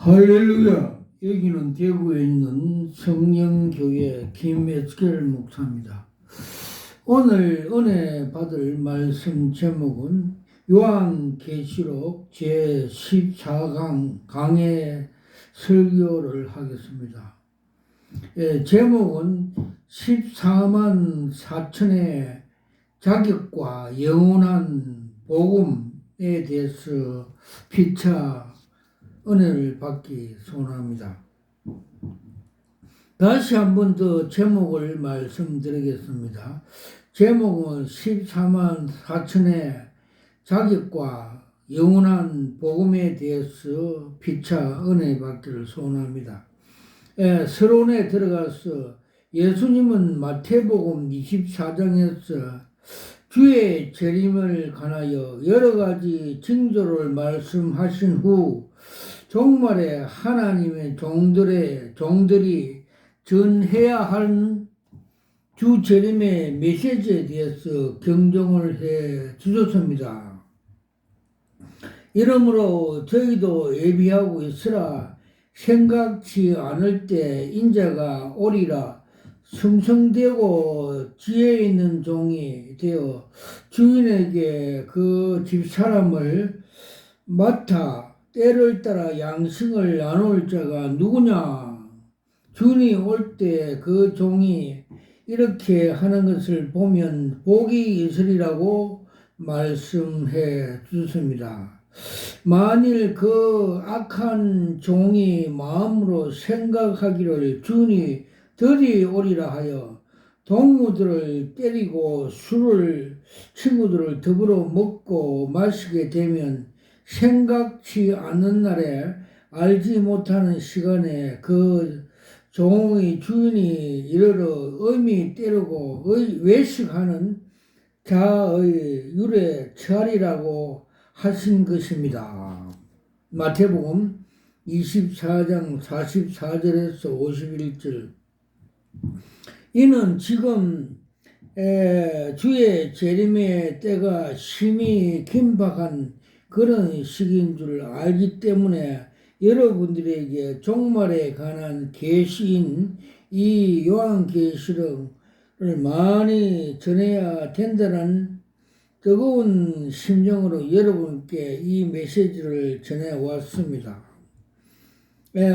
할렐루야! 여기는 대구에 있는 성령교회 김에스겔 목사입니다. 오늘 은혜 받을 말씀 제목은 요한계시록 제14강 강해 설교를 하겠습니다. 제목은 14만 4천의 자격과 영원한 복음에 대해서 피차 은혜를 받기 소원합니다. 다시 한 번 더 제목을 말씀드리겠습니다. 제목은 14만 4천의 자격과 영원한 복음에 대해서 피차 은혜 받기를 소원합니다. 서론에 들어가서 예수님은 마태복음 24장에서 주의 재림을 관하여 여러 가지 징조를 말씀하신 후 종말에 하나님의 종들이 전해야 할 주 재림의 메시지에 대해서 경종을 해 주셨습니다. 이러므로 저희도 예비하고 있으라 생각지 않을 때 인자가 오리라 충성되고 지혜 있는 종이 되어 주인에게 그 집사람을 맡아 때를 따라 양식을 나눌 자가 누구냐? 주인이 올 때 그 종이 이렇게 하는 것을 보면 복이 있으리라고 말씀해 주셨습니다. 만일 그 악한 종이 마음으로 생각하기를 주인이 들이 오리라 하여 동무들을 때리고 친구들을 더불어 먹고 마시게 되면 생각지 않는 날에 알지 못하는 시간에 그 종의 주인이 이르러 의미 때리고 외식하는 자의 율에 처하리라고 하신 것입니다. 마태복음 24장 44절에서 51절. 이는 지금 주의 재림의 때가 심히 긴박한 그런 시기인 줄 알기 때문에 여러분들에게 종말에 관한 계시인 이 요한계시록을 많이 전해야 된다는 뜨거운 심정으로 여러분께 이 메시지를 전해왔습니다.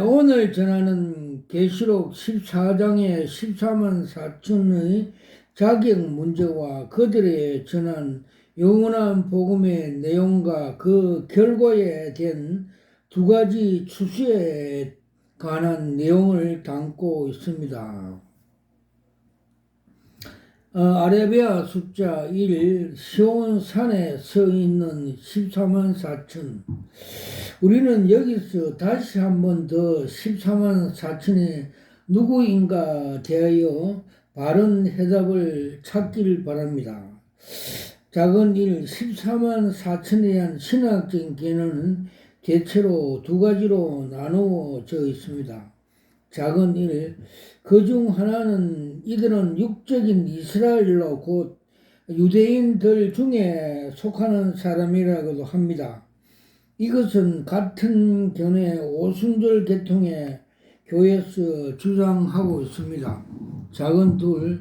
오늘 전하는 계시록 14장의 14만 4천의 자격 문제와 그들의 전한 영원한 복음의 내용과 그 결과에 대한 두 가지 추수에 관한 내용을 담고 있습니다. 아라비아 숫자 1, 시온산에 서 있는 14만 4천. 우리는 여기서 다시 한 번 더 14만 4천이 누구인가 대하여 바른 해답을 찾기를 바랍니다. 작은 1, 14만 4천에 대한 신학적인 개념은 대체로 두 가지로 나누어져 있습니다. 작은 1, 그 중 하나는 이들은 육적인 이스라엘로 곧 유대인들 중에 속하는 사람이라고도 합니다. 이것은 같은 견해 오순절 계통의 교회에서 주장하고 있습니다. 작은 2,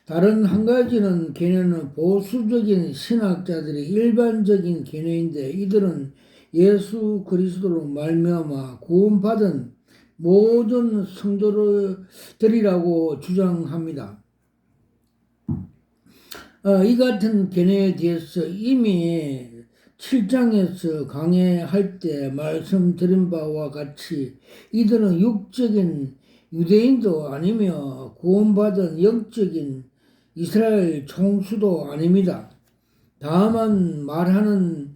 다른 한 가지는 개념은 보수적인 신학자들의 일반적인 개념인데 이들은 예수 그리스도로 말미암아 구원받은 모든 성도들이라고 주장합니다. 이 같은 견해에 대해서 이미 7장에서 강해할 때 말씀드린 바와 같이 이들은 육적인 유대인도 아니며 구원받은 영적인 이스라엘 총수도 아닙니다. 다만 말하는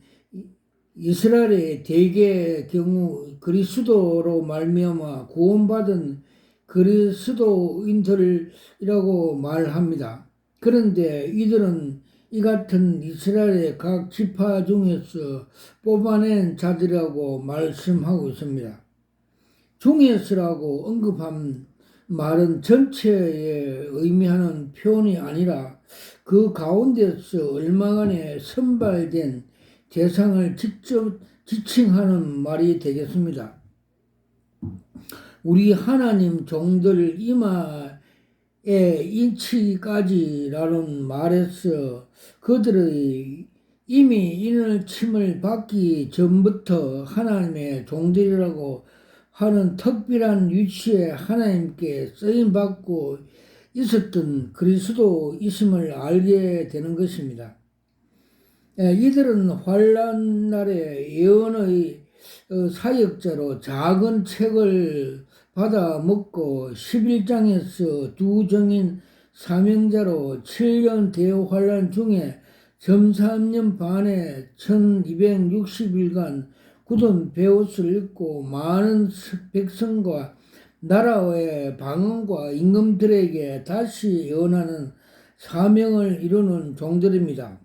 이스라엘의 대개 경우 그리스도로 말미암아 구원받은 그리스도인들이라고 말합니다. 그런데 이들은 이 같은 이스라엘의 각 지파 중에서 뽑아낸 자들이라고 말씀하고 있습니다. 중에서라고 언급한 말은 전체에 의미하는 표현이 아니라 그 가운데서 얼마간에 선발된 대상을 직접 지칭하는 말이 되겠습니다. 우리 하나님 종들 이마에 인치까지라는 말에서 그들의 이미 인을 침을 받기 전부터 하나님의 종들이라고 하는 특별한 위치에 하나님께 쓰임받고 있었던 그리스도이심을 알게 되는 것입니다. 이들은 환란 날에 예언의 사역자로 작은 책을 받아 먹고 11장에서 두 정인 사명자로 7년 대환란 중에 점 3년 반에 1260일간 굳은 베옷을 입고 많은 백성과 나라의 방언과 임금들에게 다시 예언하는 사명을 이루는 종들입니다.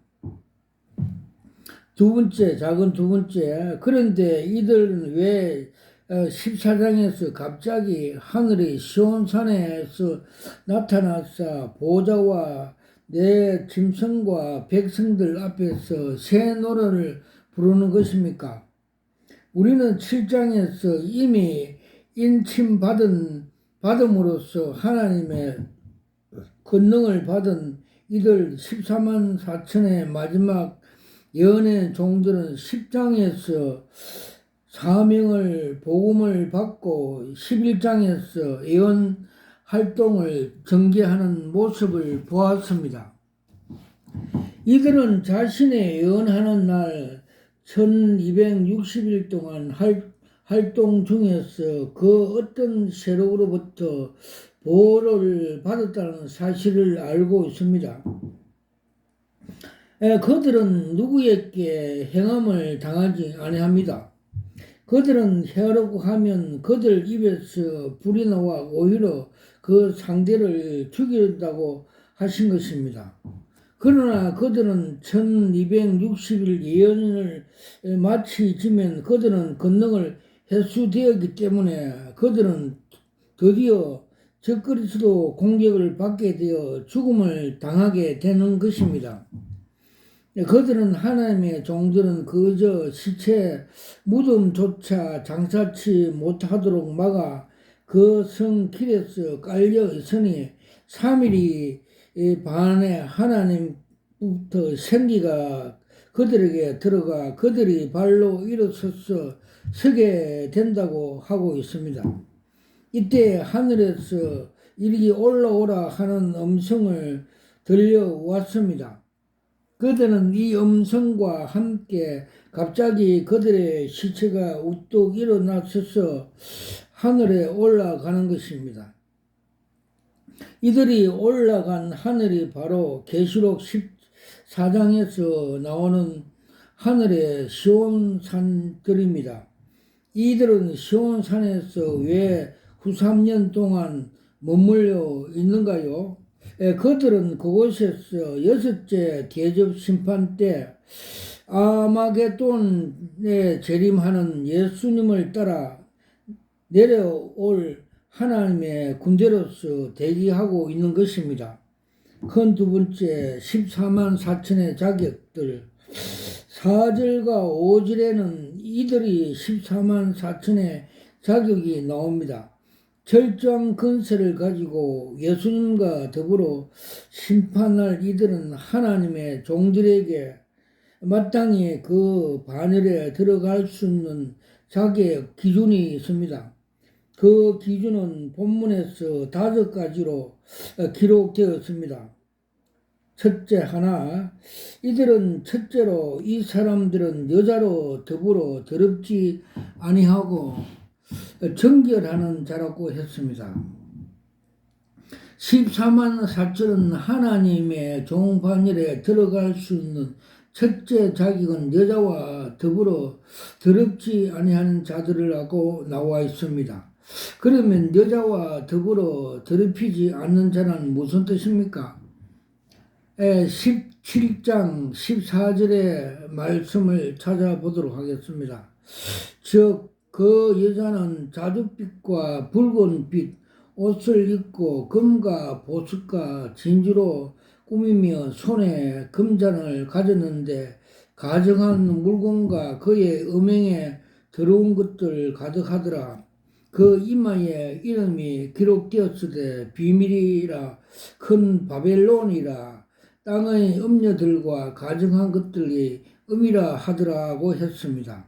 작은 두 번째. 그런데 이들은 왜 14장에서 갑자기 하늘의 시온산에서 나타나서 보좌와 내 짐승과 백성들 앞에서 새 노래를 부르는 것입니까? 우리는 7장에서 이미 받음으로써 하나님의 권능을 받은 이들 14만 4천의 마지막 예언의 종들은 10장에서 사명을 복음을 받고 11장에서 예언 활동을 전개하는 모습을 보았습니다. 이들은 자신의 예언하는 날 1260일 동안 활동 중에서 그 어떤 세력으로부터 보호를 받았다는 사실을 알고 있습니다. 그들은 누구에게 행함을 당하지 아니합니다. 그들은 헤아려고 하면 그들 입에서 불이 나와 오히려 그 상대를 죽인다고 하신 것입니다. 그러나 그들은 1260일 예언을 마치 지면 그들은 권능을 회수되었기 때문에 그들은 드디어 적그리스도 공격을 받게 되어 죽음을 당하게 되는 것입니다. 그들은 하나님의 종들은 그저 시체 무덤조차 장사치 못하도록 막아 그 성 길에서 깔려 있으니 3일이 반에 하나님부터 생기가 그들에게 들어가 그들이 발로 일어서서 서게 된다고 하고 있습니다. 이때 하늘에서 이리 올라오라 하는 음성을 들려왔습니다. 그들은 이 음성과 함께 갑자기 그들의 시체가 우뚝 일어나서서 하늘에 올라가는 것입니다. 이들이 올라간 하늘이 바로 계시록 14장에서 나오는 하늘의 시온산들입니다. 이들은 시온산에서 왜 93년 동안 머물러 있는가요? 그들은 그곳에서 6째 대접 심판 때 아마겟돈에 재림하는 예수님을 따라 내려올 하나님의 군대로서 대기하고 있는 것입니다. 큰 두 번째 14만 4천의 자격들 4절과 5절에는 이들이 14만 4천의 자격이 나옵니다. 철저한 근세를 가지고 예수님과 더불어 심판할 이들은 하나님의 종들에게 마땅히 그 반열에 들어갈 수 있는 자격 기준이 있습니다. 그 기준은 본문에서 5가지로 기록되었습니다. 첫째 하나, 이들은 첫째로 이 사람들은 여자로 더불어 더럽지 아니하고 정결하는 자라고 했습니다. 14만 4천은 하나님의 종반열에 들어갈 수 있는 첫째 자격은 여자와 더불어 더럽지 아니하는 자들이라고 나와 있습니다. 그러면 여자와 더불어 더럽히지 않는 자는 무슨 뜻입니까? 17장 14절의 말씀을 찾아보도록 하겠습니다. 즉 그 여자는 자줏빛과 붉은빛 옷을 입고 금과 보석과 진주로 꾸미며 손에 금잔을 가졌는데 가정한 물건과 그의 음행에 더러운 것들 가득하더라. 그 이마에 이름이 기록되었을 때 비밀이라 큰 바벨론이라 땅의 음녀들과 가증한 것들이 음이라 하더라고 했습니다.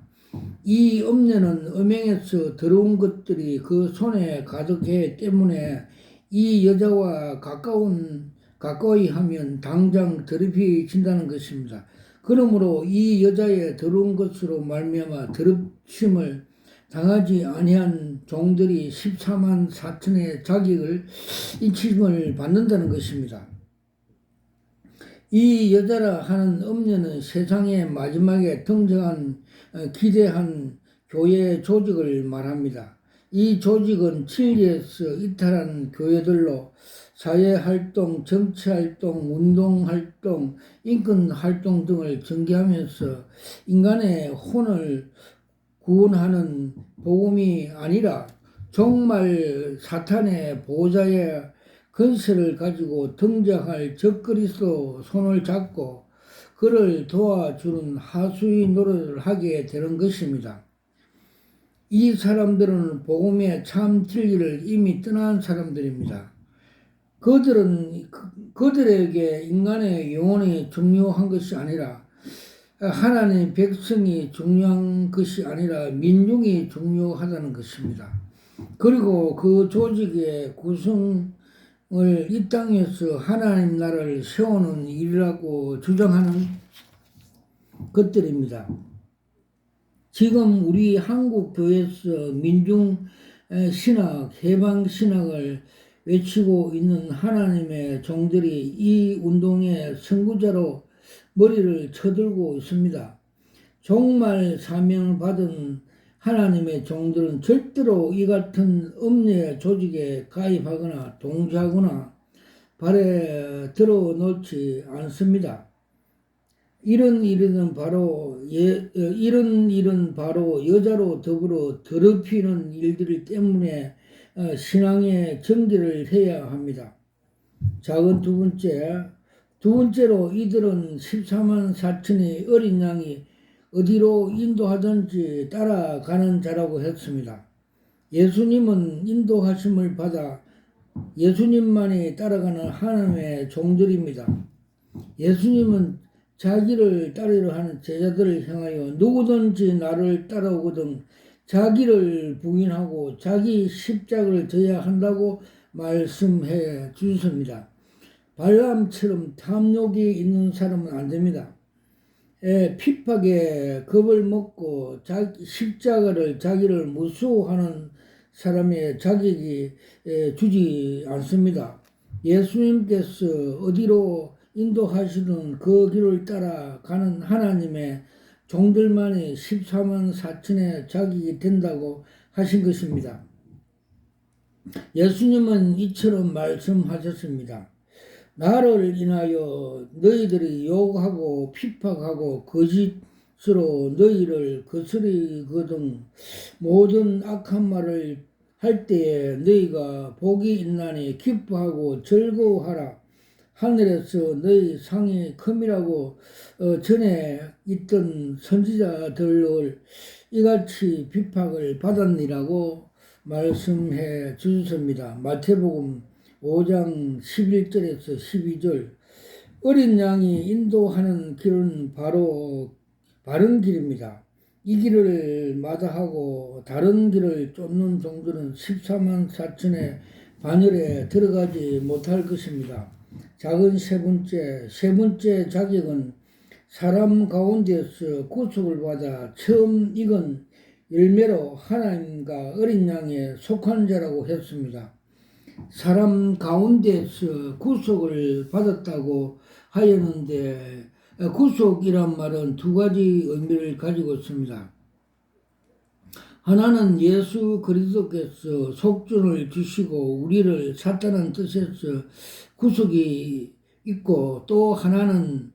이 음녀는 음행에서 더러운 것들이 그 손에 가득해 때문에 이 여자와 가까이 하면 당장 더럽혀진다는 것입니다. 그러므로 이 여자의 더러운 것으로 말미암아 더럽힘을 당하지 아니한 종들이 14만 4천의 자격을 인침을 받는다는 것입니다. 이 여자라 하는 음녀는 세상의 마지막에 등장한 기대한 교회 조직을 말합니다. 이 조직은 진리에서 이탈한 교회들로 사회활동, 정치활동, 운동활동, 인권활동 등을 전개하면서 인간의 혼을 구원하는 복음이 아니라 정말 사탄의 보호자의 건세를 가지고 등장할 적그리스도 손을 잡고 그를 도와주는 하수의 노릇을 하게 되는 것입니다. 이 사람들은 복음의 참 진리를 이미 떠난 사람들입니다. 그들에게 인간의 영혼이 중요한 것이 아니라 하나님의 백성이 중요한 것이 아니라 민중이 중요하다는 것입니다. 그리고 그 조직의 구성을 이 땅에서 하나님 나라를 세우는 일이라고 주장하는 것들입니다. 지금 우리 한국 교회에서 민중 신학, 해방 신학을 외치고 있는 하나님의 종들이 이 운동의 선구자로 머리를 쳐들고 있습니다. 정말 사명을 받은 하나님의 종들은 절대로 이 같은 음녀의 조직에 가입하거나 동조하거나 발에 들어놓지 않습니다. 이런 일은 바로 여자로 더불어 더럽히는 일들 때문에 신앙의 전개를 해야 합니다. 작은 두 번째로 이들은 14만 4천의 어린 양이 어디로 인도하든지 따라가는 자라고 했습니다. 예수님은 인도하심을 받아 예수님만이 따라가는 하나님의 종들입니다. 예수님은 자기를 따르려 하는 제자들을 향하여 누구든지 나를 따라오거든 자기를 부인하고 자기 십자가를 져야 한다고 말씀해 주셨습니다. 발람처럼 탐욕이 있는 사람은 안 됩니다. 핍박에 겁을 먹고 십자가를 자기를 무서워하는 사람의 자격이 주지 않습니다. 예수님께서 어디로 인도하시는 그 길을 따라가는 하나님의 종들만이 14만 4천의 자격이 된다고 하신 것입니다. 예수님은 이처럼 말씀하셨습니다. 나를 인하여 너희들이 욕하고 핍박하고 거짓으로 너희를 거스리거든 모든 악한 말을 할 때에 너희가 복이 있나니 기뻐하고 즐거워하라. 하늘에서 너희 상이 큼이라고 전에 있던 선지자들을 이같이 비박을 받았니라고 말씀해 주셨습니다. 마태복음 5장 11절에서 12절. 어린 양이 인도하는 길은 바로 바른 길입니다. 이 길을 마다하고 다른 길을 쫓는 종들은 14만 4천의 반열에 들어가지 못할 것입니다. 작은 세 번째 자격은 사람 가운데서 구속을 받아 처음 익은 열매로 하나님과 어린 양에 속한 자라고 했습니다. 사람 가운데서 구속을 받았다고 하였는데 구속이란 말은 두 가지 의미를 가지고 있습니다. 하나는 예수 그리스도께서 속전을 주시고 우리를 사탄의 뜻에서 구속이 있고 또 하나의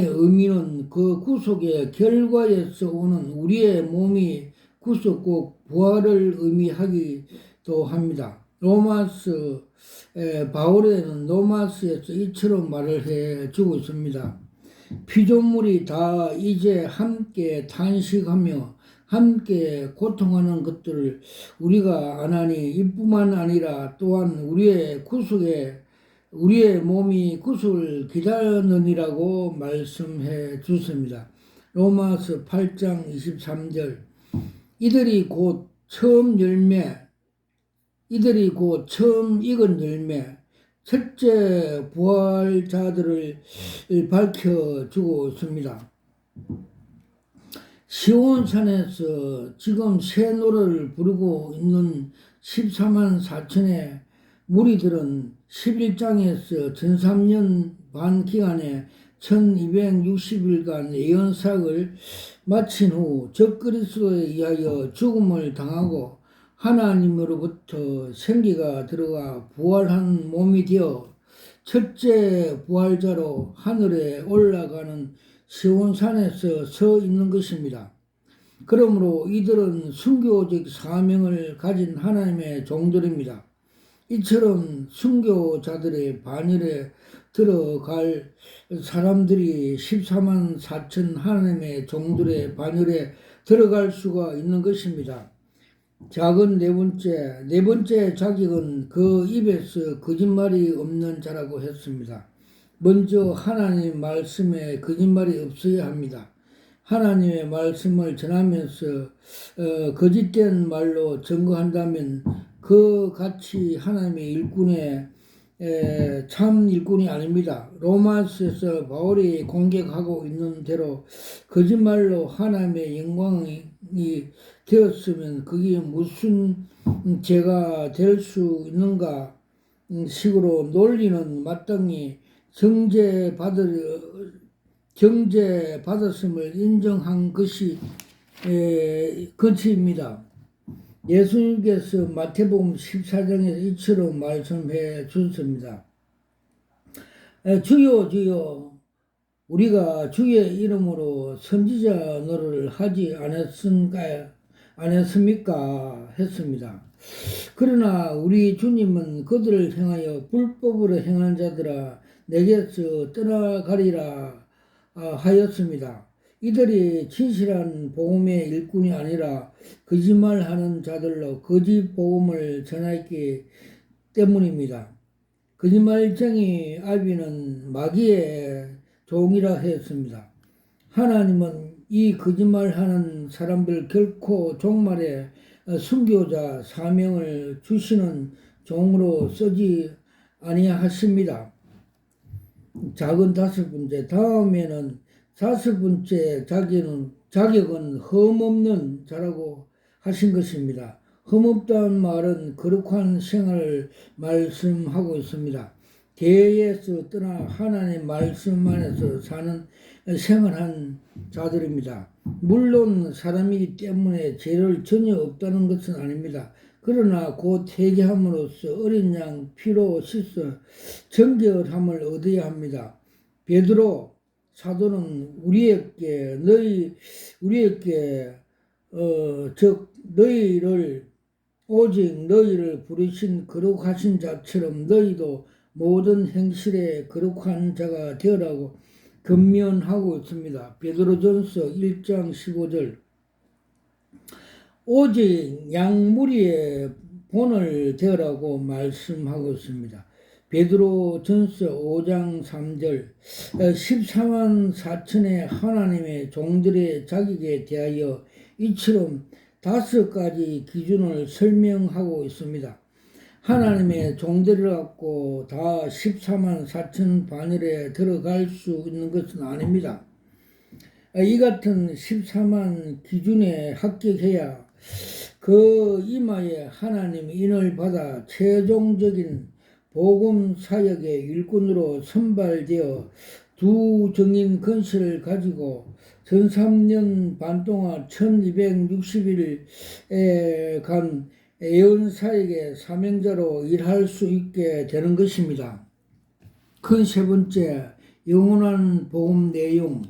의미는 그 구속의 결과에서 오는 우리의 몸이 구속과 부활을 의미하기도 합니다. 바울에는 로마서에서 이처럼 말을 해주고 있습니다. 피조물이 다 이제 함께 탄식하며 함께 고통하는 것들을 우리가 아나니 이뿐만 아니라 또한 우리의 몸이 구속을 기다리느니라고 말씀해 주십니다. 로마서 8장 23절. 이들이 곧 처음 익은 열매, 첫째 부활자들을 밝혀주고 있습니다. 시온산에서 지금 새 노래를 부르고 있는 14만 4천의 무리들은 11장에서 전 3년 반 기간에 1260일간 예언사역을 마친 후 적그리스도에 의하여 죽음을 당하고 하나님으로부터 생기가 들어가 부활한 몸이 되어 첫째 부활자로 하늘에 올라가는 시온산에서 서 있는 것입니다. 그러므로 이들은 순교적 사명을 가진 하나님의 종들입니다. 이처럼 순교자들의 반열에 들어갈 사람들이 14만 4천 하나님의 종들의 반열에 들어갈 수가 있는 것입니다. 작은 네 번째 자격은 그 입에서 거짓말이 없는 자라고 했습니다. 먼저 하나님 말씀에 거짓말이 없어야 합니다. 하나님의 말씀을 전하면서 거짓된 말로 증거한다면 그 같이 하나님의 일꾼의 참 일꾼이 아닙니다. 로마서에서 바울이 공격하고 있는 대로 거짓말로 하나님의 영광이 되었으면 그게 무슨 죄가 될 수 있는가 식으로 논리는 마땅히 정죄받았음을 인정한 것이 끝입니다. 예수님께서 마태복음 14장에서 이처럼 말씀해 주셨습니다. 주여 주여 우리가 주의 이름으로 선지자 노릇을 하지 않았습니까? 했습니다. 그러나 우리 주님은 그들을 향하여 불법으로 행하는 자들아 내게서 떠나가리라 하였습니다. 이들이 진실한 복음의 일꾼이 아니라 거짓말하는 자들로 거짓 복음을 전하기 때문입니다. 거짓말쟁이 아비는 마귀의 종이라 했습니다. 하나님은 이 거짓말하는 사람들 결코 종말에 순교자 사명을 주시는 종으로 쓰지 아니하십니다. 작은 다섯 번째, 다음에는 다섯 번째 자격은 흠없는 자라고 하신 것입니다. 흠없다는 말은 거룩한 생활을 말씀하고 있습니다. 계에서 떠나 하나님의 말씀 안에서 사는 생활한 자들입니다. 물론 사람이기 때문에 죄를 전혀 없다는 것은 아닙니다. 그러나 곧 회개함으로써 어린 양 피로 씻어 정결함을 얻어야 합니다. 베드로 사도는 오직 너희를 부르신 거룩하신 자처럼 너희도 모든 행실에 거룩한 자가 되어라고 권면하고 있습니다. 베드로전서 1장 15절. 오직 양무리의 본을 되어라고 말씀하고 있습니다. 베드로전서 5장 3절. 14만 4천의 하나님의 종들의 자격에 대하여 이처럼 5가지 기준을 설명하고 있습니다. 하나님의 종들을 갖고 다 14만 4천 반열에 들어갈 수 있는 것은 아닙니다. 이 같은 14만 기준에 합격해야 그 이마에 하나님 인을 받아 최종적인 복음 사역의 일꾼으로 선발되어 두 정인 건실을 가지고 전 3년 반 동안 1260일에 간 예언사역의 사명자로 일할 수 있게 되는 것입니다. 큰 세 번째, 영원한 복음 내용.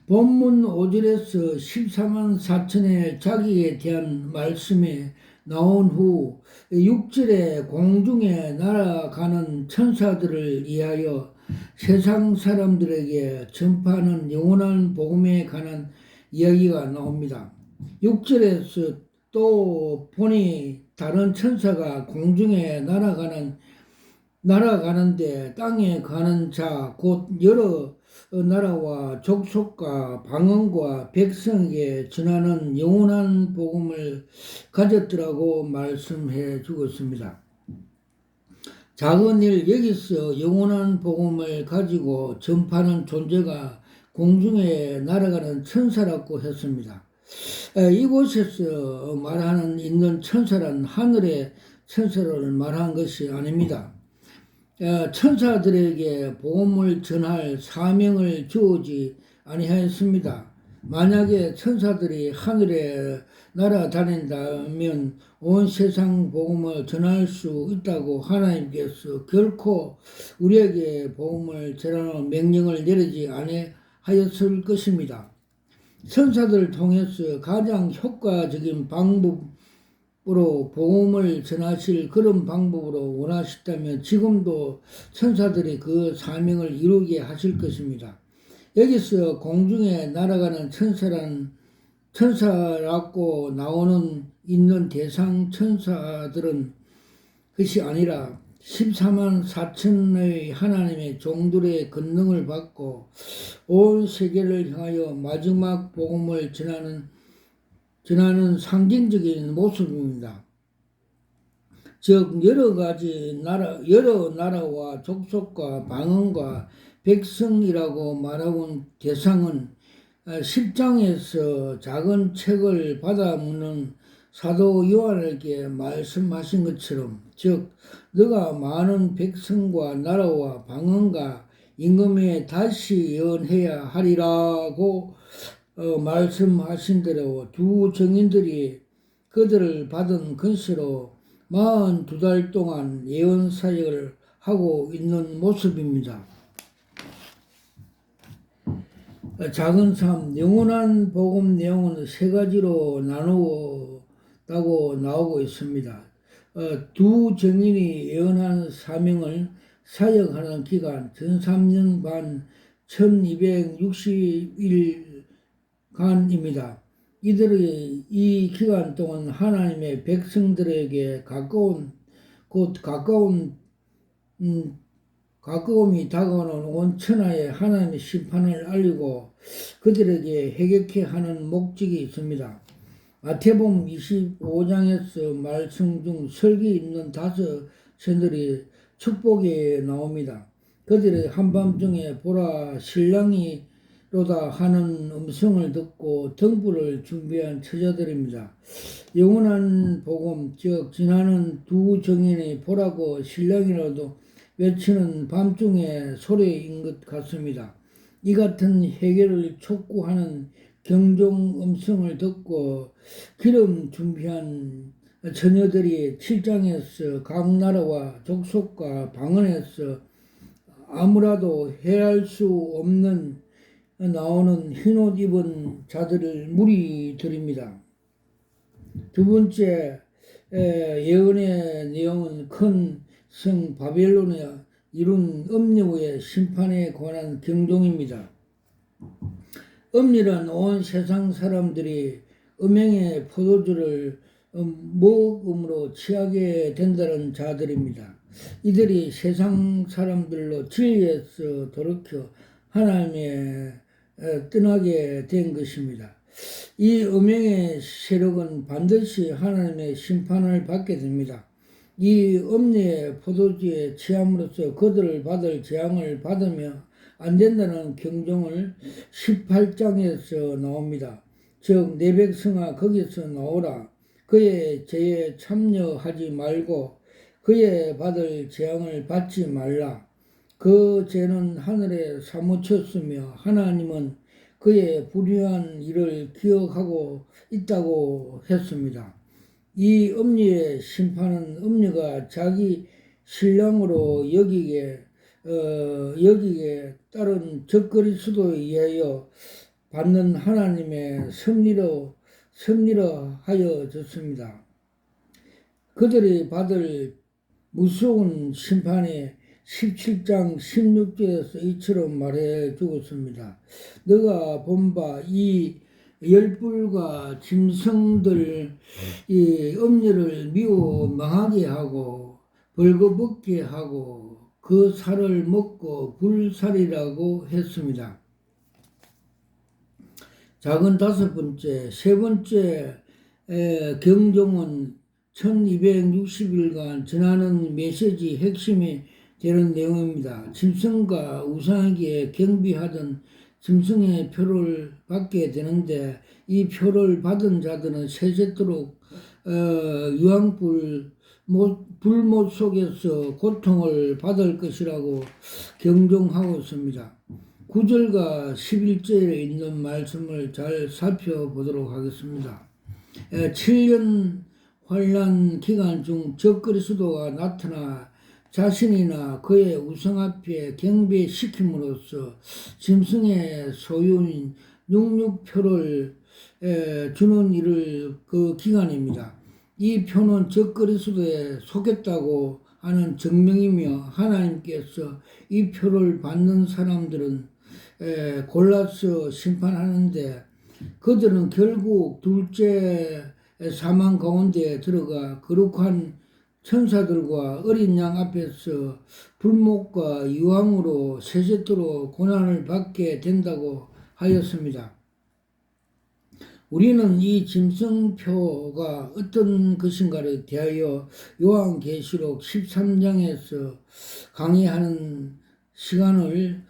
본문 5절에서 14만 4천의 자기에 대한 말씀이 나온 후 6절에 공중에 날아가는 천사들을 위하여 세상 사람들에게 전파하는 영원한 복음에 관한 이야기가 나옵니다. 6절에서 또 보니 다른 천사가 공중에 날아가는데 땅에 가는 자 곧 여러 나라와 족속과 방언과 백성에게 전하는 영원한 복음을 가졌더라고 말씀해 주었습니다. 작은 일 여기서 영원한 복음을 가지고 전파하는 존재가 공중에 날아가는 천사라고 했습니다. 이곳에서 말하는 있는 천사란 하늘의 천사를 말한 것이 아닙니다. 천사들에게 복음을 전할 사명을 주어지 아니하였습니다. 만약에 천사들이 하늘에 날아다닌다면 온 세상 복음을 전할 수 있다고 하나님께서 결코 우리에게 복음을 전하는 명령을 내리지 아니하였을 것입니다. 천사들을 통해서 가장 효과적인 방법으로 복음을 전하실 그런 방법으로 원하셨다면 지금도 천사들이 그 사명을 이루게 하실 것입니다. 여기서 공중에 날아가는 천사라고 나오는 있는 대상 천사들은 것이 아니라 14만 4천의 하나님의 종들의 권능을 받고 온 세계를 향하여 마지막 복음을 전하는 상징적인 모습입니다. 즉 여러 나라와 족속과 방언과 백성이라고 말하는 대상은 10장에서 작은 책을 받아 묻는 사도 요한에게 말씀하신 것처럼 즉 너가 많은 백성과 나라와 방언과 임금에 다시 예언해야 하리라고 말씀하신 대로 두 증인들이 그들을 받은 근세로 42달 동안 예언 사역을 하고 있는 모습입니다. 작은 삶, 영원한 복음 내용은 세 가지로 나누었다고 나오고 있습니다. 두 증인이 예언한 사명을 사역하는 기간 전 3년 반 1260일간입니다. 이들의 이 기간 동안 하나님의 백성들에게 가까움이 다가오는 온 천하에 하나님의 심판을 알리고 그들에게 회개케 하는 목적이 있습니다. 마태복음 25장에서 말씀 중 설기 있는 5새들이 축복에 나옵니다. 그들이 한밤중에 보라 신랑이로다 하는 음성을 듣고 등불을 준비한 처자들입니다. 영원한 복음 즉 지나는 두 정인이 보라고 신랑이라도 외치는 밤중의 소리인 것 같습니다. 이 같은 해결을 촉구하는 경종 음성을 듣고 기름 준비한 처녀들이 7장에서 각 나라와 족속과 방언에서 아무라도 헤아릴 수 없는 나오는 흰옷 입은 자들을 무리들입니다. 두 번째 예언의 내용은 큰 성 바벨론에 이룬 음녀의 심판에 관한 경종입니다. 음녀란 온 세상 사람들이 음행의 포도주를 먹음으로 취하게 된다는 자들입니다. 이들이 세상 사람들로 진리에서 돌이켜 하나님의 떠나게 된 것입니다. 이 음행의 세력은 반드시 하나님의 심판을 받게 됩니다. 이 음녀의 포도주에 취함으로써 그들을 받을 재앙을 받으며 안 된다는 경종을 18장에서 나옵니다. 즉 내 백성아 거기서 나오라. 그의 죄에 참여하지 말고 그의 받을 재앙을 받지 말라. 그 죄는 하늘에 사무쳤으며 하나님은 그의 불의한 일을 기억하고 있다고 했습니다. 이 음녀의 심판은 음녀가 자기 신랑으로 여기게 따른 적그리스도에 의하여 받는 하나님의 섭리로 하여졌습니다. 그들이 받을 무서운 심판이 17장 16절에서 이처럼 말해 주었습니다. 너가 본 바 이 열불과 짐승들 이 음녀를 미워 망하게 하고 벌거벗게 하고 그 살을 먹고 불살이라고 했습니다. 작은 다섯 번째, 세 번째 경종은 1260일간 전하는 메시지 핵심이 되는 내용입니다. 짐승과 우상에게 경비하던 짐승의 표를 받게 되는데 이 표를 받은 자들은 세세토록 유황불 불못 속에서 고통을 받을 것이라고 경종하고 있습니다. 9절과 11절에 있는 말씀을 잘 살펴보도록 하겠습니다. 7년 환란 기간 중 적그리스도가 나타나 자신이나 그의 우상 앞에 경배시킴으로써 짐승의 소유인 육육표를 주는 일을 그 기간입니다. 이 표는 적그리스도에 속했다고 하는 증명이며 하나님께서 이 표를 받는 사람들은 골라서 심판하는데 그들은 결국 둘째 사망 가운데 들어가 거룩한 천사들과 어린 양 앞에서 불목과 유황으로 세세토록 고난을 받게 된다고 하였습니다. 우리는 이 짐승표가 어떤 것인가를 대하여 요한계시록 13장에서 강의하는 시간을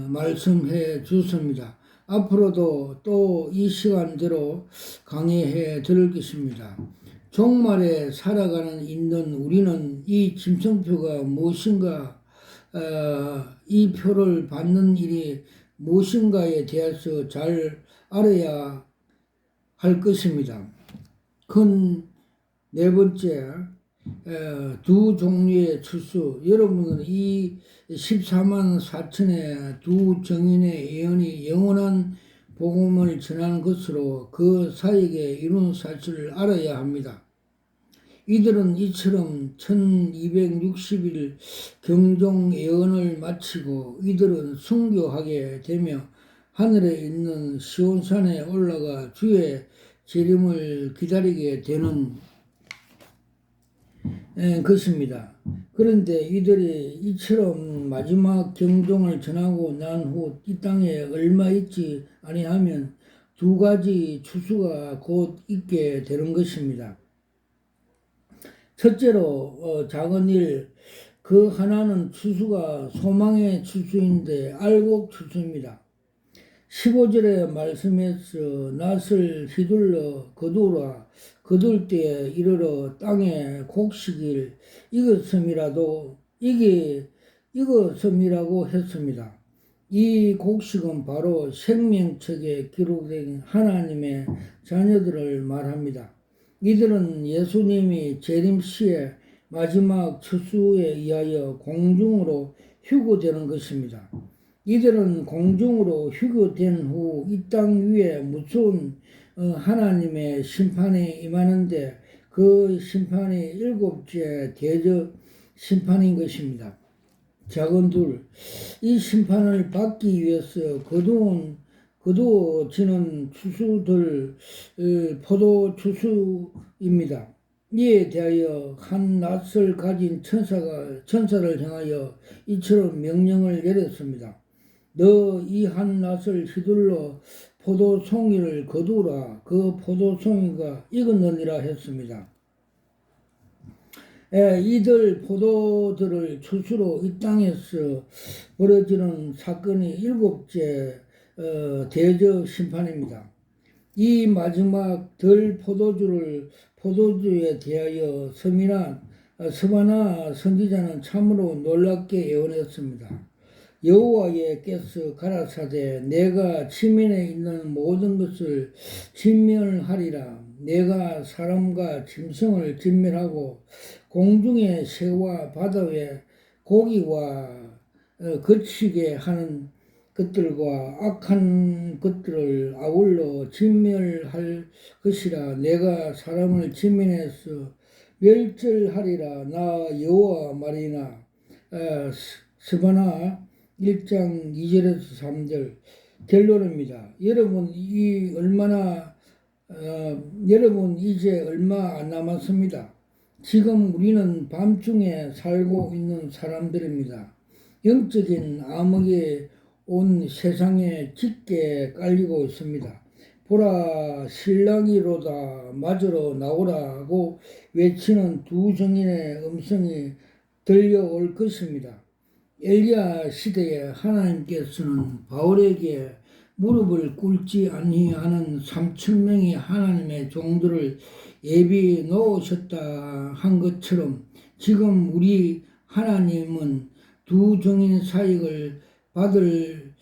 말씀해 주셨습니다. 앞으로도 또 이 시간대로 강의해 드릴 것입니다. 종말에 살아가는 있는 우리는 이 짐승표가 무엇인가, 이 표를 받는 일이 무엇인가에 대해서 잘 알아야 할 것입니다. 큰 네 번째, 두 종류의 추수. 여러분은 이 14만 4천의 두 정인의 예언이 영원한 복음을 전하는 것으로 그 사역에 이룬 사실을 알아야 합니다. 이들은 이처럼 1260일 경종 예언을 마치고 이들은 순교하게 되며 하늘에 있는 시온산에 올라가 주의 재림을 기다리게 되는 것입니다. 그런데 이들이 이처럼 마지막 경종을 전하고 난 후 이 땅에 얼마 있지 아니하면 두 가지 추수가 곧 있게 되는 것입니다. 첫째로 작은 일, 그 하나는 추수가 소망의 추수인데 알곡 추수입니다. 15절의 말씀에서 낫을 휘둘러 거두라 거둘 때에 이르러 땅에 곡식을 익었음이라고 했습니다. 이 곡식은 바로 생명책에 기록된 하나님의 자녀들을 말합니다. 이들은 예수님이 재림 시에 마지막 추수에 의하여 공중으로 휴거되는 것입니다. 이들은 공중으로 휴거된 후 이 땅 위에 무서운 하나님의 심판에 임하는데 그 심판이 일곱째 대접 심판인 것입니다. 작은 둘, 이 심판을 받기 위해서 거두어지는 추수들 포도 추수입니다. 이에 대하여 한 낫을 가진 천사를 향하여 이처럼 명령을 내렸습니다. 너 이 한 낫을 휘둘러 포도송이를 거두라. 그 포도송이가 익었느니라 했습니다. 이들 포도들을 추수로 이 땅에서 벌어지는 사건이 일곱째 대저 심판입니다. 이 마지막 덜 포도주에 대하여 스바나 선지자는 참으로 놀랍게 예언했습니다. 여호와께서 가라사대 내가 지면에 있는 모든 것을 진멸하리라. 내가 사람과 짐승을 진멸하고 공중의 새와 바다의 고기와 거치게 하는 것들과 악한 것들을 아울러 진멸할 것이라. 내가 사람을 지면에서 멸절하리라. 나 여호와 말이나. 스바나 1장 2절에서 3절. 결론입니다. 여러분 이제 얼마 안 남았습니다. 지금 우리는 밤중에 살고 있는 사람들입니다. 영적인 암흑에 온 세상에 짙게 깔리고 있습니다. 보라, 신랑이로다, 맞으러 나오라고 외치는 두 증인의 음성이 들려올 것입니다. 엘리야 시대에 하나님께서는 바울에게 무릎을 꿇지 아니하는 3,000명의 하나님의 종들을 예비 놓으셨다 한 것처럼 지금 우리 하나님은 두 증인 사역을 받을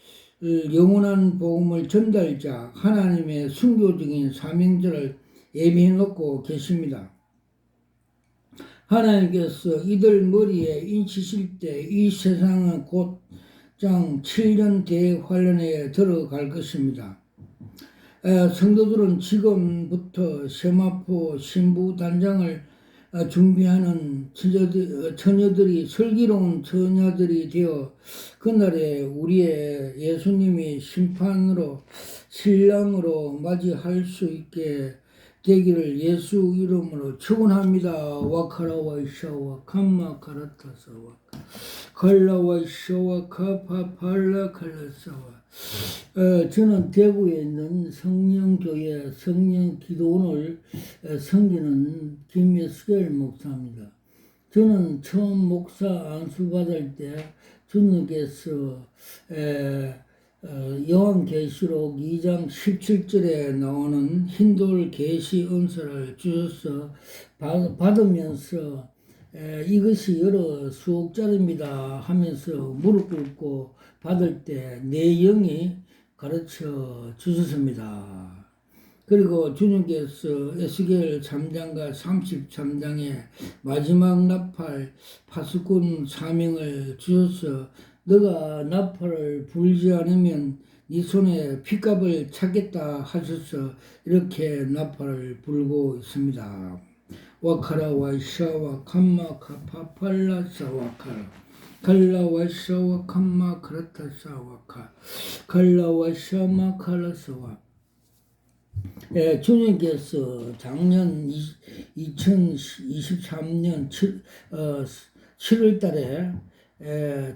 영원한 복음을 전달자 하나님의 순교적인 사명자를 예비해 놓고 계십니다. 하나님께서 이들 머리에 인치실 때 이 세상은 곧장 7년 대환란에 들어갈 것입니다. 성도들은 지금부터 세마포 신부 단장을 준비하는 처녀들이 슬기로운 처녀들이 되어 그날에 우리의 예수님이 심판으로 신랑으로 맞이할 수 있게 되기를 예수 이름으로 축원합니다. 와카라와 이샤와 캄마카라타사와 칼라와 이샤와 카파팔라 칼라사와 저는 대구에 있는 성령교회 성령기도원을 섬기는 김예수겔 목사입니다. 저는 처음 목사 안수 받을 때 주님께서 요한계시록 2장 17절에 나오는 흰돌 계시 은사를 주셔서 받으면서 이것이 여러 수억짜리입니다 하면서 무릎 꿇고 받을 때 내 영이 가르쳐 주셨습니다. 그리고 주님께서 에스겔 3장과 33장에 마지막 나팔 파수꾼 사명을 주셔서 너가 나팔을 불지 않으면 네 손에 핏값을 찾겠다 하셔서 이렇게 나팔을 불고 있습니다. 와카라 와샤와 캄마 카파팔라 사와카라 칼라 와샤와 캄마 카라타 사와카 칼라 와샤마 칼라사와 주님께서 작년 2023년 7월 달에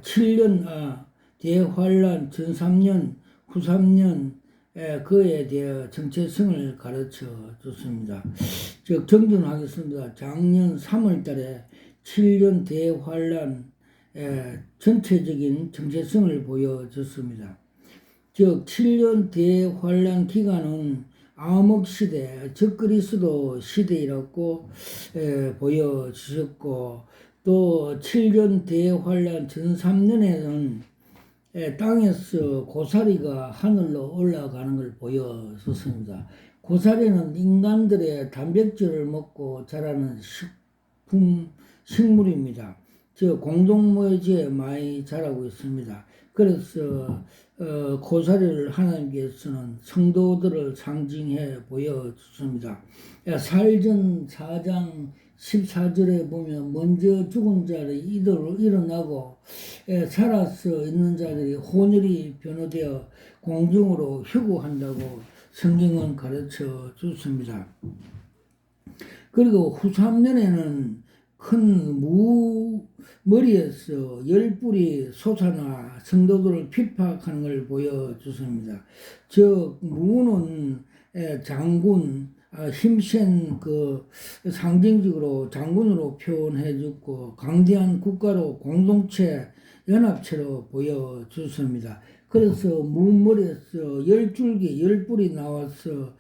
7년 대환란 전 3년 후 3년 그에 대해 정체성을 가르쳐 줬습니다. 즉 정정하겠습니다. 작년 3월 달에 7년 대환란 전체적인 정체성을 보여줬습니다. 즉 7년 대환란 기간은 암흑시대, 적그리스도 시대이라고 보여주셨고 또 7년 대환란 전 3년에는 땅에서 고사리가 하늘로 올라가는 걸 보여줬습니다. 고사리는 인간들의 단백질을 먹고 자라는 식물입니다. 즉 공동묘지에 많이 자라고 있습니다. 그래서 고사리를 하나님께서는 성도들을 상징해 보여주십니다. 살전 4장 14절에 보면 먼저 죽은 자들이 일어나고 살아서 있는 자들이 혼혈이 변화되어 공중으로 휴거한다고 성경은 가르쳐 주십니다. 그리고 후 3년에는 큰 머리에서 열불이 솟아나 성도들을 핍박하는 걸 보여주십니다. 즉 무는 장군, 힘센 상징적으로 장군으로 표현해주고 강대한 국가로 공동체 연합체로 보여주십니다. 그래서 무머리에서 열불이 나와서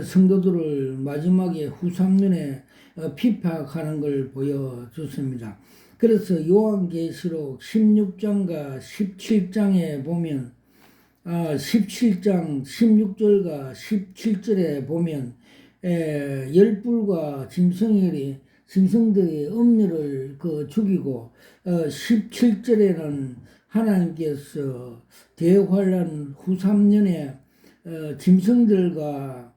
성도들을 마지막에 후 3년에 피박하는 걸 보여줬습니다. 그래서 요한계시록 16장과 17장에 보면 17장 16절과 17절에 보면 열불과 짐승들이 음료를 죽이고 17절에는 하나님께서 대환란 후 3년에 짐승들과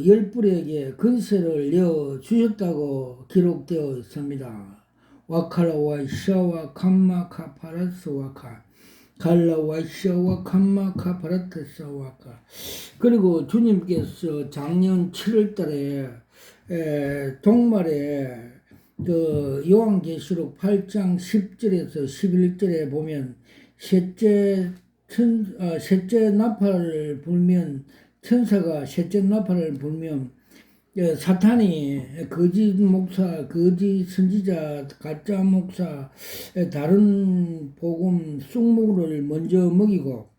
열불에게 근세를 내어 주셨다고 기록되어 있습니다. 와카라와 이샤와 캄마 카파라스 와카 갈라와샤와 칸마카 바라테사와카. 그리고 주님께서 작년 7월 달에 동말에 그 요한계시록 8장 10절에서 11절에 보면 셋째 나팔을 불면, 천사가 셋째 나팔을 불면 사탄이 거짓 목사, 거짓 선지자, 가짜 목사, 다른 복음 쑥물을 먼저 먹이고,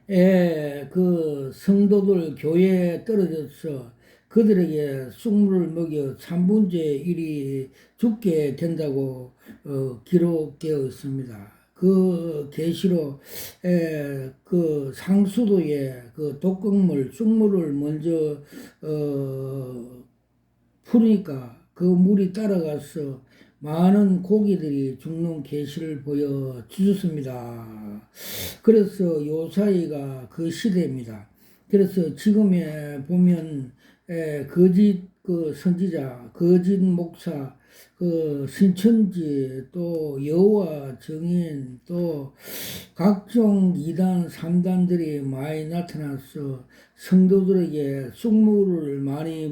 그 성도들 교회에 떨어져서 그들에게 쑥물을 먹여 3분의 1이 죽게 된다고 기록되어 있습니다. 그 계시로 그 상수도에 그 독극물 쑥물을 먼저 푸니까 그 물이 따라가서 많은 고기들이 죽는 계시를 보여주셨습니다. 그래서 요사이가 그 시대입니다. 그래서 지금에 보면 거짓 그 선지자, 거짓 목사, 그 신천지, 또 여호와 증인, 또 각종 이단, 삼단들이 많이 나타나서 성도들에게 쑥물을 많이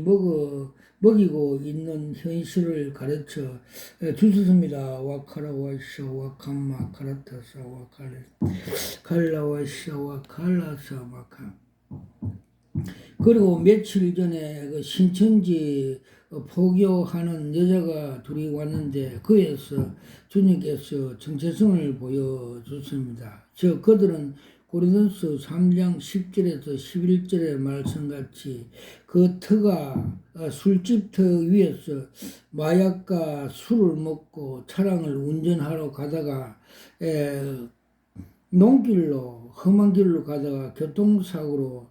먹이고 있는 현실을 가르쳐 주셨습니다. 와카라와샤 와카마 카라타사 와칼레 칼라와샤 와칼라사 와카. 그리고 며칠 전에 그 신천지 포교하는 여자가 둘이 왔는데 그에서 주님께서 정체성을 보여줬습니다. 그들은 고린도서 3장 10절에서 11절의 말씀같이 그 터가 술집 터 위에서 마약과 술을 먹고 차량을 운전하러 가다가 농길로 험한 길로 가다가 교통사고로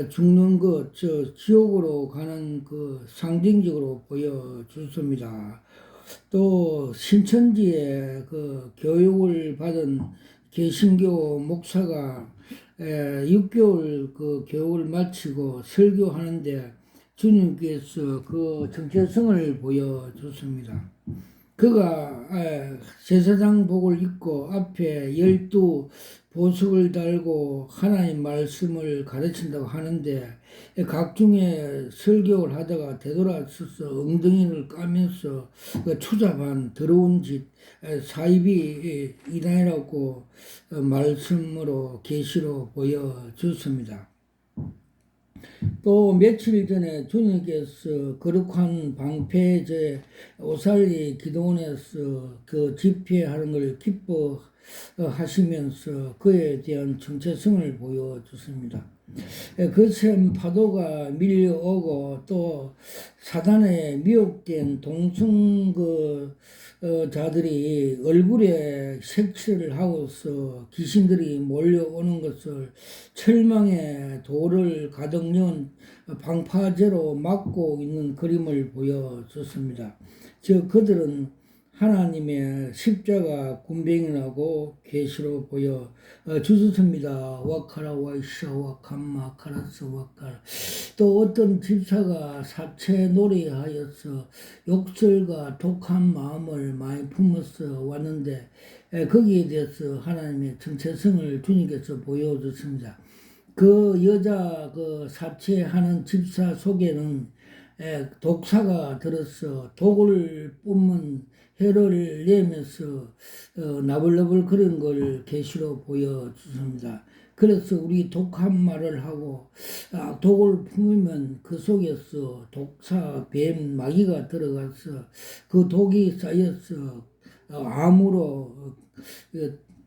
죽는 것, 지옥으로 가는 그 상징적으로 보여줬습니다. 또 신천지에 그 교육을 받은 개신교 목사가 6개월 그 교육을 마치고 설교하는데 주님께서 그 정체성을 보여줬습니다. 그가 제사장 복을 입고 앞에 12 보석을 달고 하나님 말씀을 가르친다고 하는데 각중에 설교를 하다가 되돌아서서 엉덩이를 까면서 추잡한 더러운 짓 사이비 이단이라고 말씀으로 계시로 보여줬습니다. 또 며칠 전에 주님께서 거룩한 방패제 오살리 기도원에서 그 집회하는 걸 기뻐하시면서 그에 대한 정체성을 보여줬습니다. 거센 파도가 밀려오고 또 사단에 미혹된 자들이 얼굴에 색칠을 하고서 귀신들이 몰려오는 것을 철망에 돌을 가득 넣은 방파제로 막고 있는 그림을 보여줬습니다. 즉 그들은 하나님의 십자가 군병이라고 계시로 보여 주셨습니다. 와카라 와이샤 와칸마 카라스 와카라. 또 어떤 집사가 사체 놀이하여서 욕설과 독한 마음을 많이 품어서 왔는데 거기에 대해서 하나님의 정체성을 주님께서 보여줬습니다. 그 여자 그 사체하는 집사 속에는 독사가 들어서 독을 뿜은 혀를 내면서 나불나불 그런 걸 계시로 보여주십니다. 그래서 우리 독한 말을 하고 독을 품으면 그 속에서 독사, 뱀, 마귀가 들어가서 그 독이 쌓여서 암으로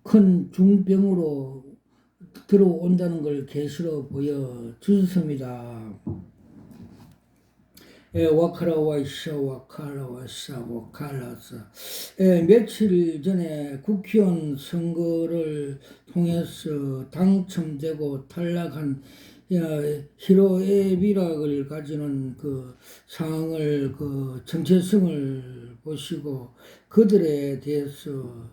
큰 중병으로 들어온다는 걸 계시로 보여주셨습니다. 와카라와이샤 와카라와샤 와카라사. 며칠 전에 국회의원 선거를 통해서 당첨되고 탈락한 희로애비락을 가지는 그 상황을 그 정체성을 보시고 그들에 대해서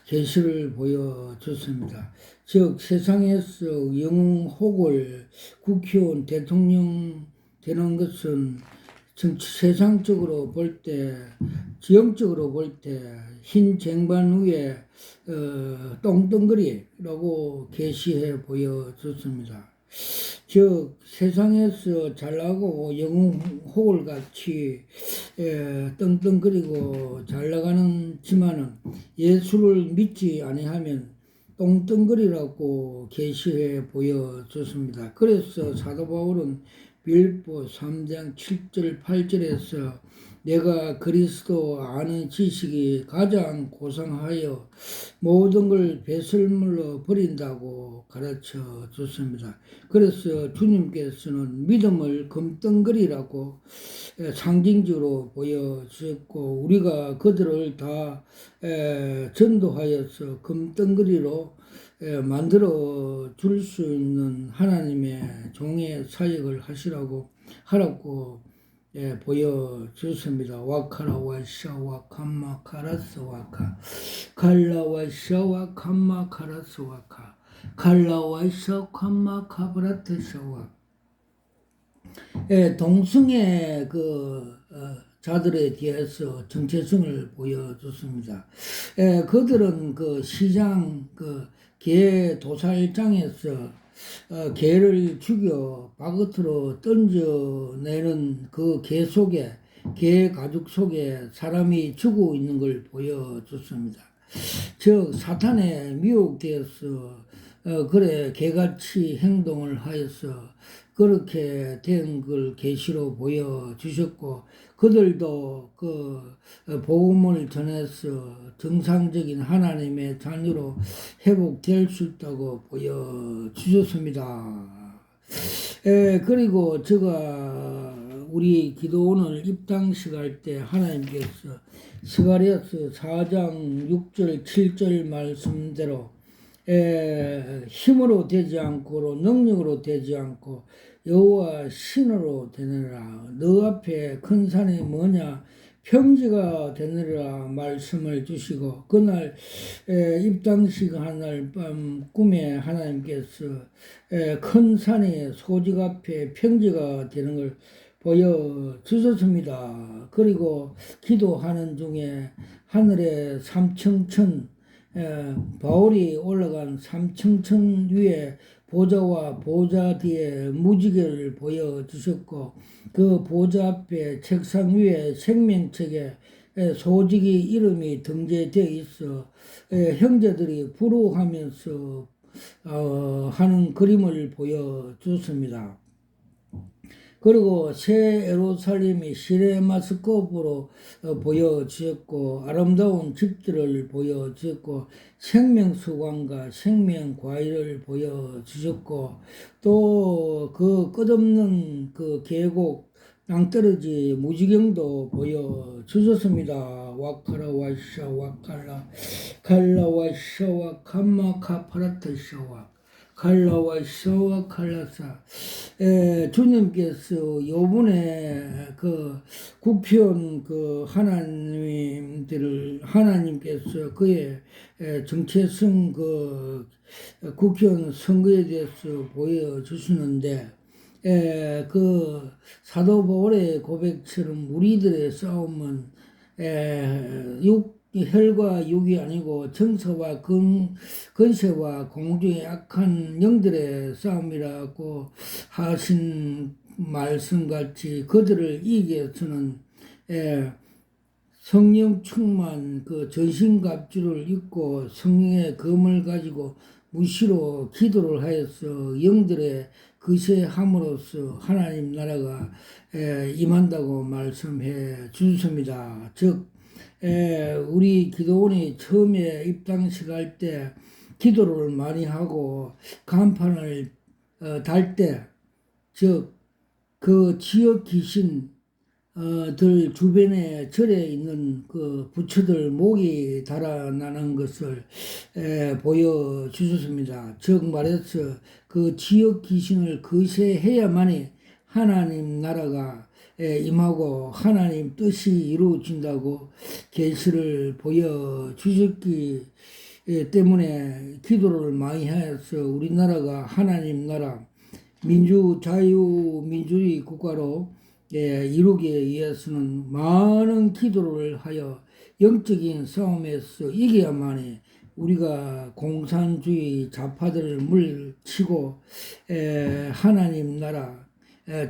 계시를 보여줬습니다. 즉 세상에서 영웅 혹을 국회의원 대통령 되는 것은 세상적으로 볼 때, 지형적으로 볼 때 흰 쟁반 위에 똥덩거리라고 게시해 보여졌습니다. 즉 세상에서 잘나고 영웅호을 같이 떵떵거리고 잘나가는지만은 예수를 믿지 아니하면 똥덩거리라고 게시해 보여졌습니다. 그래서 사도 바울은 빌립보 3장 7절 8절에서 내가 그리스도 아는 지식이 가장 고상하여 모든 걸 배설물로 버린다고 가르쳐 줬습니다. 그래서 주님께서는 믿음을 금덩거리라고 상징적으로 보여주셨고 우리가 그들을 다 전도하여서 금덩거리로 만들어 줄 수 있는 하나님의 종의 사역을 하라고 보여줬습니다. 와카라와 샤와 캄마 카라스 와카 칼라와 샤와 캄마 카라스 와카 칼라와 샤 캄마 카브라트 샤와 동성애 자들에 대해서 정체성을 보여줬습니다. 그들은 그 시장 개 도살장에서 개를 죽여 바깥으로 던져내는 그 개 가죽 속에 사람이 죽어 있는 걸 보여줬습니다. 즉 사탄에 미혹되어서 그래 개같이 행동을 하여서 그렇게 된 걸 계시로 보여주셨고 그들도 그 복음을 전해서 정상적인 하나님의 자녀로 회복될 수 있다고 보여주셨습니다. 그리고 제가 우리 기도원을 입당식 할 때 하나님께서 스가랴서 4장 6절 7절 말씀대로 힘으로 되지 않고 능력으로 되지 않고 여호와 신으로 되느라 너 앞에 큰 산이 뭐냐 평지가 되느라 말씀을 주시고 그날 입당식 하날 밤 꿈에 하나님께서 큰 산이 소직 앞에 평지가 되는 걸 보여주셨습니다. 그리고 기도하는 중에 하늘에 삼층천 바울이 올라간 삼층천 위에 보좌와 보좌 뒤에 무지개를 보여주셨고 그 보좌 앞에 책상 위에 생명책에 소직이 이름이 등재되어 있어 형제들이 부러워하면서 하는 그림을 보여줬습니다. 그리고 새 예루살렘이 시레마스kop으로 보여주었고 아름다운 집들을 보여주었고 생명수관과 생명과일을 보여주셨고 또 그 끝없는 그 계곡 낭떠러지 무지경도 보여주셨습니다. 와카라 와샤 와칼라 칼라 와샤와 캄마 카파라트 샤와 칼라와 샤와 칼라사 주님께서 요번에 그 국회의원 하나님께서 그의 정체성 국회의원 선거에 대해서 보여주시는데 그 사도 바울의 고백처럼 우리들의 싸움은 혈과 육이 아니고 정서와 근세와 공중의 악한 영들의 싸움이라고 하신 말씀같이 그들을 이기기 위해서는 성령 충만 전신갑주를 입고 성령의 검을 가지고 무시로 기도를 하여서 영들의 거세함으로써 하나님 나라가 임한다고 말씀해 주셨습니다. 즉 우리 기도원이 처음에 입당식 할 때 기도를 많이 하고 간판을 달 때 즉 그 지역 귀신 들 주변에 절에 있는 그 부처들 목이 달아나는 것을 보여주셨습니다. 즉 말해서 그 지역 귀신을 거세해야만이 하나님 나라가 임하고 하나님 뜻이 이루어진다고 계시를 보여주셨기 때문에 기도를 많이 하여서 우리나라가 하나님 나라 자유민주주의 국가로 이루기 위해서는 많은 기도를 하여 영적인 싸움에서 이겨야만이 우리가 공산주의 좌파들을 물리치고 하나님 나라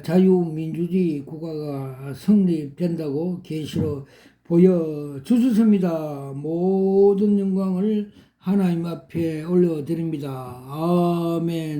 자유민주주의 국가가 성립된다고 계시로 보여주셨습니다. 모든 영광을 하나님 앞에 올려드립니다. 아멘.